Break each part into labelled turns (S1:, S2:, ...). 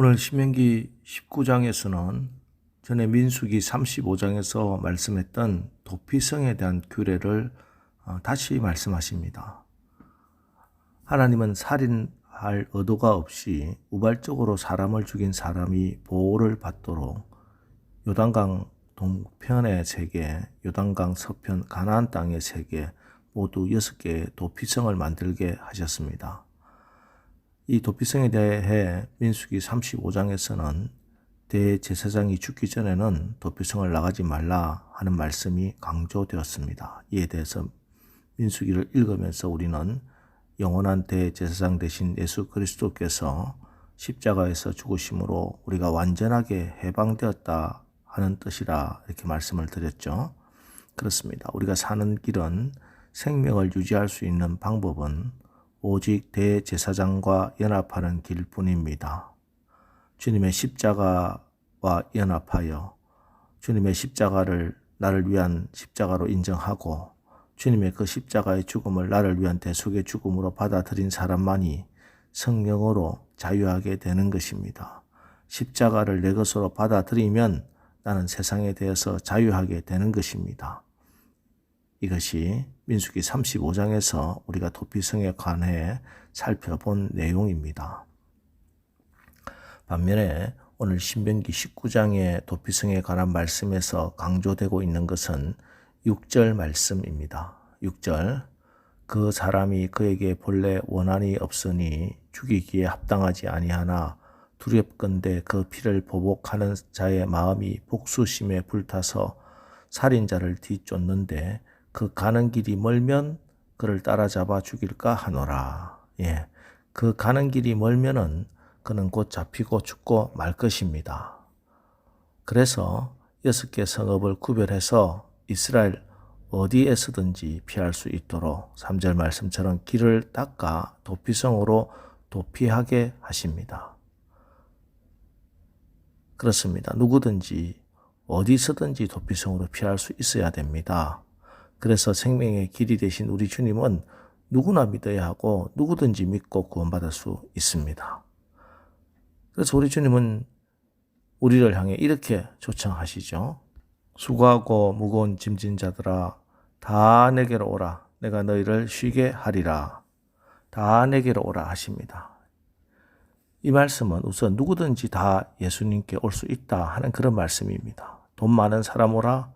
S1: 오늘 신명기 19장에서는 전에 민수기 35장에서 말씀했던 도피성에 대한 규례를 다시 말씀하십니다. 하나님은 살인할 의도가 없이 우발적으로 사람을 죽인 사람이 보호를 받도록 요단강 동편의 3개, 요단강 서편 가나안 땅의 3개, 모두 6개의 도피성을 만들게 하셨습니다. 이 도피성에 대해 민수기 35장에서는 대제사장이 죽기 전에는 도피성을 나가지 말라 하는 말씀이 강조되었습니다. 이에 대해서 민수기를 읽으면서 우리는 영원한 대제사장 되신 예수 그리스도께서 십자가에서 죽으심으로 우리가 완전하게 해방되었다 하는 뜻이라 이렇게 말씀을 드렸죠. 그렇습니다. 우리가 사는 길은 생명을 유지할 수 있는 방법은 오직 대제사장과 연합하는 길뿐입니다. 주님의 십자가와 연합하여 주님의 십자가를 나를 위한 십자가로 인정하고 주님의 그 십자가의 죽음을 나를 위한 대속의 죽음으로 받아들인 사람만이 성령으로 자유하게 되는 것입니다. 십자가를 내 것으로 받아들이면 나는 세상에 대해서 자유하게 되는 것입니다. 이것이 민수기 35장에서 우리가 도피성에 관해 살펴본 내용입니다. 반면에 오늘 신명기 19장의 도피성에 관한 말씀에서 강조되고 있는 것은 6절 말씀입니다. 6절, 그 사람이 그에게 본래 원한이 없으니 죽이기에 합당하지 아니하나 두렵건대 그 피를 보복하는 자의 마음이 복수심에 불타서 살인자를 뒤쫓는데 그 가는 길이 멀면 그를 따라잡아 죽일까 하노라. 그 가는 길이 멀면은 그는 곧 잡히고 죽고 말 것입니다. 그래서 6개 성읍을 구별해서 이스라엘 어디에서든지 피할 수 있도록 3절 말씀처럼 길을 닦아 도피성으로 도피하게 하십니다. 그렇습니다. 누구든지 어디서든지 도피성으로 피할 수 있어야 됩니다. 그래서 생명의 길이 되신 우리 주님은 누구나 믿어야 하고 누구든지 믿고 구원받을 수 있습니다. 그래서 우리 주님은 우리를 향해 이렇게 초청하시죠. 수고하고 무거운 짐진 자들아 다 내게로 오라. 내가 너희를 쉬게 하리라. 다 내게로 오라 하십니다. 이 말씀은 우선 누구든지 다 예수님께 올 수 있다 하는 그런 말씀입니다. 돈 많은 사람 오라.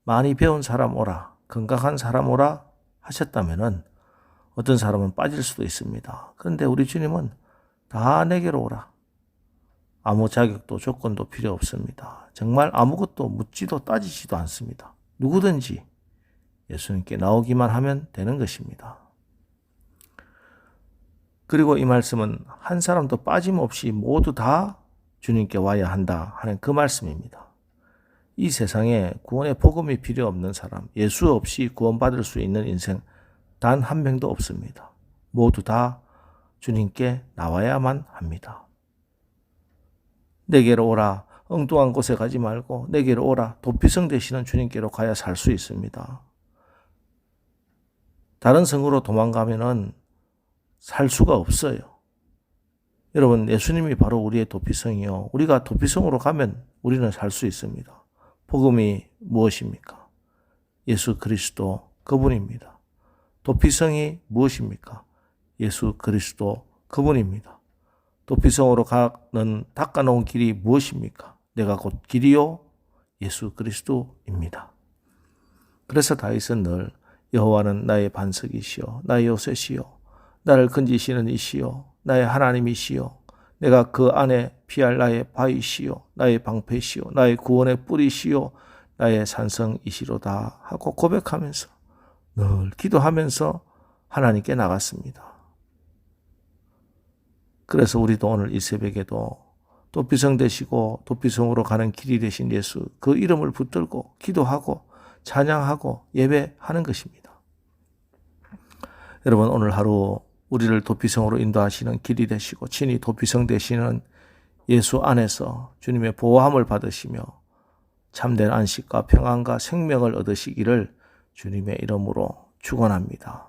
S1: 많이 배운 사람 오라. 건강한 사람 오라 하셨다면은 어떤 사람은 빠질 수도 있습니다. 그런데 우리 주님은 다 내게로 오라. 아무 자격도 조건도 필요 없습니다. 정말 아무것도 묻지도 따지지도 않습니다. 누구든지 예수님께 나오기만 하면 되는 것입니다. 그리고 이 말씀은 한 사람도 빠짐없이 모두 다 주님께 와야 한다 하는 그 말씀입니다. 이 세상에 구원의 복음이 필요 없는 사람, 예수 없이 구원받을 수 있는 인생 단 한 명도 없습니다. 모두 다 주님께 나와야만 합니다. 내게로 오라. 엉뚱한 곳에 가지 말고 내게로 오라. 도피성 되시는 주님께로 가야 살 수 있습니다. 다른 성으로 도망가면은 살 수가 없어요. 여러분, 예수님이 바로 우리의 도피성이요. 우리가 도피성으로 가면 우리는 살 수 있습니다. 복음이 무엇입니까? 예수 그리스도 그분입니다. 도피성이 무엇입니까? 예수 그리스도 그분입니다. 도피성으로 가는 닦아놓은 길이 무엇입니까? 내가 곧 길이요 예수 그리스도입니다. 그래서 다윗은 늘 여호와는 나의 반석이시요 나의 요새시요 나를 건지시는 이시요 나의 하나님이시요 내가 그 안에 피할 나의 바위시요 나의 방패시요 나의 구원의 뿌리시요 나의 산성이시로다 하고 고백하면서 늘 기도하면서 하나님께 나갔습니다. 그래서 우리도 오늘 이 새벽에도 도피성 되시고 도피성으로 가는 길이 되신 예수 그 이름을 붙들고 기도하고 찬양하고 예배하는 것입니다. 여러분, 오늘 하루 우리를 도피성으로 인도하시는 길이 되시고 친히 도피성 되시는 예수 안에서 주님의 보호함을 받으시며 참된 안식과 평안과 생명을 얻으시기를 주님의 이름으로 축원합니다.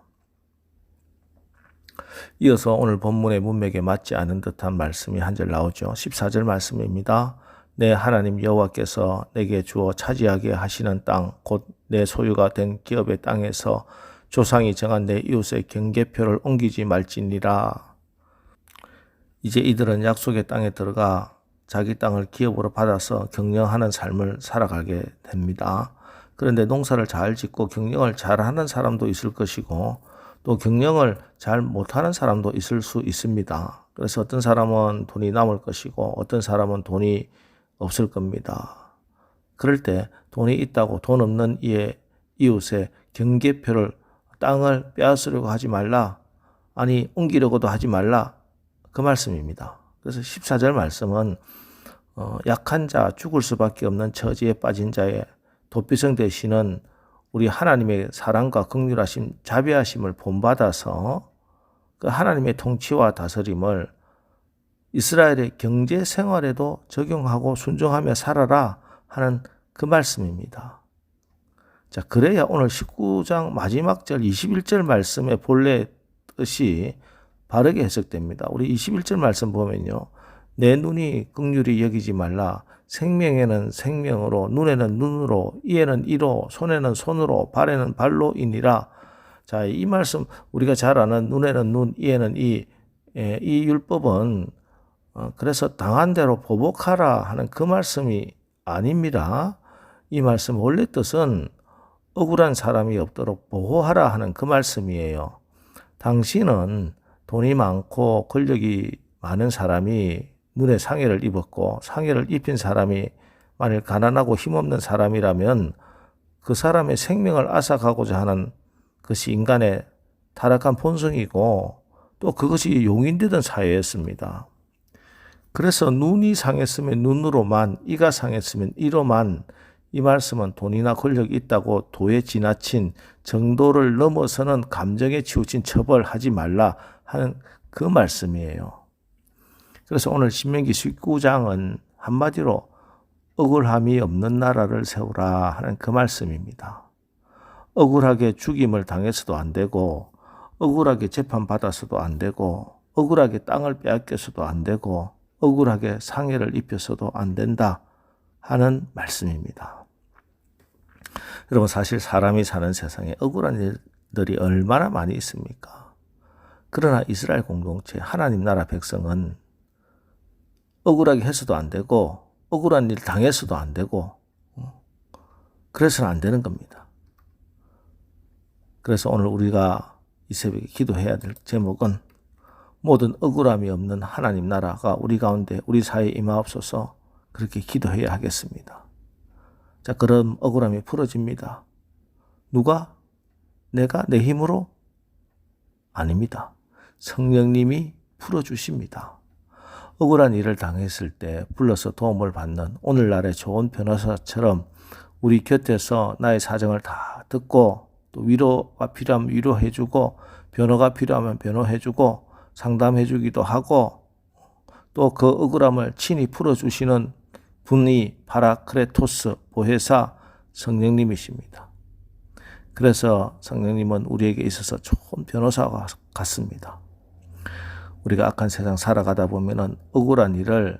S1: 이어서 오늘 본문의 문맥에 맞지 않은 듯한 말씀이 한 절 나오죠. 14절 말씀입니다. 내 하나님 여호와께서 내게 주어 차지하게 하시는 땅, 곧 내 소유가 된 기업의 땅에서 조상이 정한 내 이웃의 경계표를 옮기지 말지니라. 이제 이들은 약속의 땅에 들어가 자기 땅을 기업으로 받아서 경영하는 삶을 살아가게 됩니다. 그런데 농사를 잘 짓고 경영을 잘하는 사람도 있을 것이고 또 경영을 잘 못하는 사람도 있을 수 있습니다. 그래서 어떤 사람은 돈이 남을 것이고 어떤 사람은 돈이 없을 겁니다. 그럴 때 돈이 있다고 돈 없는 이의 이웃의 경계표를 땅을 빼앗으려고 하지 말라. 아니 옮기려고도 하지 말라. 그 말씀입니다. 그래서 14절 말씀은 약한 자, 죽을 수밖에 없는 처지에 빠진 자의 도피성 되시는 우리 하나님의 사랑과 긍휼하심, 자비하심을 본받아서 그 하나님의 통치와 다스림을 이스라엘의 경제 생활에도 적용하고 순종하며 살아라 하는 그 말씀입니다. 자, 그래야 오늘 19장 마지막 절 21절 말씀의 본래 뜻이 바르게 해석됩니다. 우리 21절 말씀 보면요. 내 눈이 긍휼히 여기지 말라. 생명에는 생명으로, 눈에는 눈으로, 이에는 이로, 손에는 손으로, 발에는 발로이니라. 자, 이 말씀 우리가 잘 아는 눈에는 눈, 이에는 이 율법은 그래서 당한 대로 보복하라 하는 그 말씀이 아닙니다. 이 말씀 원래 뜻은 억울한 사람이 없도록 보호하라 하는 그 말씀이에요. 당신은 돈이 많고 권력이 많은 사람이 눈에 상해를 입었고 상해를 입힌 사람이 만일 가난하고 힘없는 사람이라면 그 사람의 생명을 앗아가고자 하는 것이 인간의 타락한 본성이고 또 그것이 용인되던 사회였습니다. 그래서 눈이 상했으면 눈으로만, 이가 상했으면 이로만, 이 말씀은 돈이나 권력이 있다고 도에 지나친 정도를 넘어서는 감정에 치우친 처벌하지 말라 하는 그 말씀이에요. 그래서 오늘 신명기 19장은 한마디로 억울함이 없는 나라를 세우라 하는 그 말씀입니다. 억울하게 죽임을 당해서도 안 되고 억울하게 재판받아서도 안 되고 억울하게 땅을 빼앗겨서도 안 되고 억울하게 상해를 입혀서도 안 된다 하는 말씀입니다. 여러분 사실 사람이 사는 세상에 억울한 일들이 얼마나 많이 있습니까? 그러나 이스라엘 공동체 하나님 나라 백성은 억울하게 해서도 안 되고 억울한 일 당해서도 안 되고 그래서는 안 되는 겁니다. 그래서 오늘 우리가 이 새벽에 기도해야 될 제목은 모든 억울함이 없는 하나님 나라가 우리 가운데 우리 사회에 임하옵소서 그렇게 기도해야 하겠습니다. 자, 그럼 억울함이 풀어집니다. 누가? 내가 내 힘으로? 아닙니다. 성령님이 풀어주십니다. 억울한 일을 당했을 때 불러서 도움을 받는 오늘날의 좋은 변호사처럼 우리 곁에서 나의 사정을 다 듣고 또 위로가 필요하면 위로해주고 변호가 필요하면 변호해주고 상담해주기도 하고 또 그 억울함을 친히 풀어주시는 분이 파라크레토스 보혜사 성령님이십니다. 그래서 성령님은 우리에게 있어서 좋은 변호사가 같습니다. 우리가 악한 세상 살아가다 보면은 억울한 일을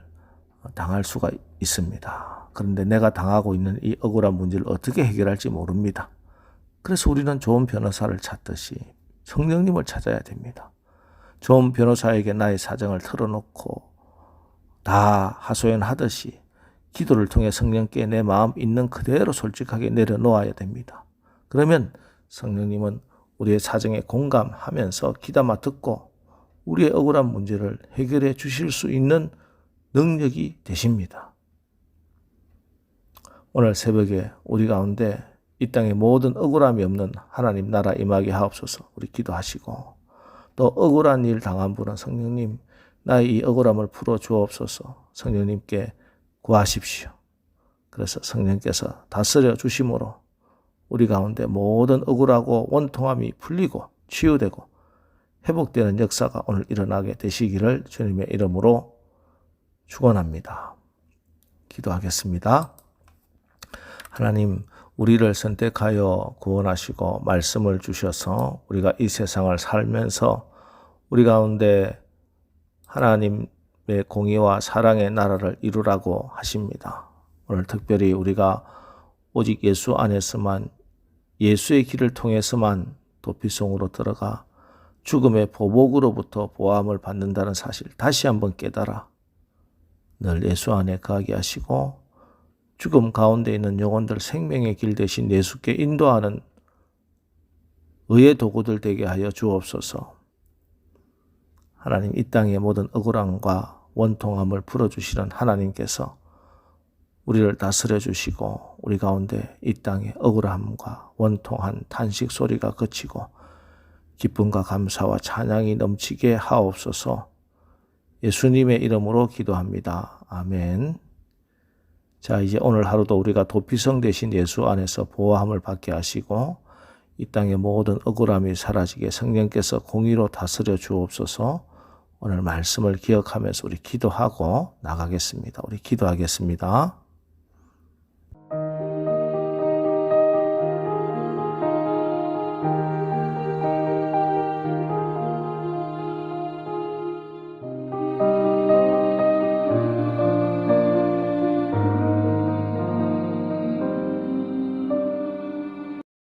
S1: 당할 수가 있습니다. 그런데 내가 당하고 있는 이 억울한 문제를 어떻게 해결할지 모릅니다. 그래서 우리는 좋은 변호사를 찾듯이 성령님을 찾아야 됩니다. 좋은 변호사에게 나의 사정을 털어놓고 다 하소연하듯이 기도를 통해 성령께 내 마음 있는 그대로 솔직하게 내려놓아야 됩니다. 그러면 성령님은 우리의 사정에 공감하면서 귀담아 듣고 우리의 억울한 문제를 해결해 주실 수 있는 능력이 되십니다. 오늘 새벽에 우리 가운데 이 땅에 모든 억울함이 없는 하나님 나라 임하게 하옵소서 우리 기도하시고 또 억울한 일 당한 분은 성령님 나의 이 억울함을 풀어 주옵소서 성령님께 구하십시오. 그래서 성령께서 다스려 주심으로 우리 가운데 모든 억울하고 원통함이 풀리고 치유되고 회복되는 역사가 오늘 일어나게 되시기를 주님의 이름으로 축원합니다. 기도하겠습니다. 하나님, 우리를 선택하여 구원하시고 말씀을 주셔서 우리가 이 세상을 살면서 우리 가운데 하나님의 공의와 사랑의 나라를 이루라고 하십니다. 오늘 특별히 우리가 오직 예수 안에서만, 예수의 길을 통해서만 도피성으로 들어가 죽음의 보복으로부터 보호함을 받는다는 사실 다시 한번 깨달아 늘 예수 안에 거하게 하시고 죽음 가운데 있는 영혼들 생명의 길 대신 예수께 인도하는 의의 도구들 되게 하여 주옵소서. 하나님, 이 땅의 모든 억울함과 원통함을 풀어주시는 하나님께서 우리를 다스려 주시고 우리 가운데 이 땅의 억울함과 원통한 탄식 소리가 그치고 기쁨과 감사와 찬양이 넘치게 하옵소서. 예수님의 이름으로 기도합니다. 아멘. 자, 이제 오늘 하루도 우리가 도피성 되신 예수 안에서 보호함을 받게 하시고 이 땅의 모든 억울함이 사라지게 성령께서 공의로 다스려 주옵소서. 오늘 말씀을 기억하면서 우리 기도하고 나가겠습니다. 우리 기도하겠습니다.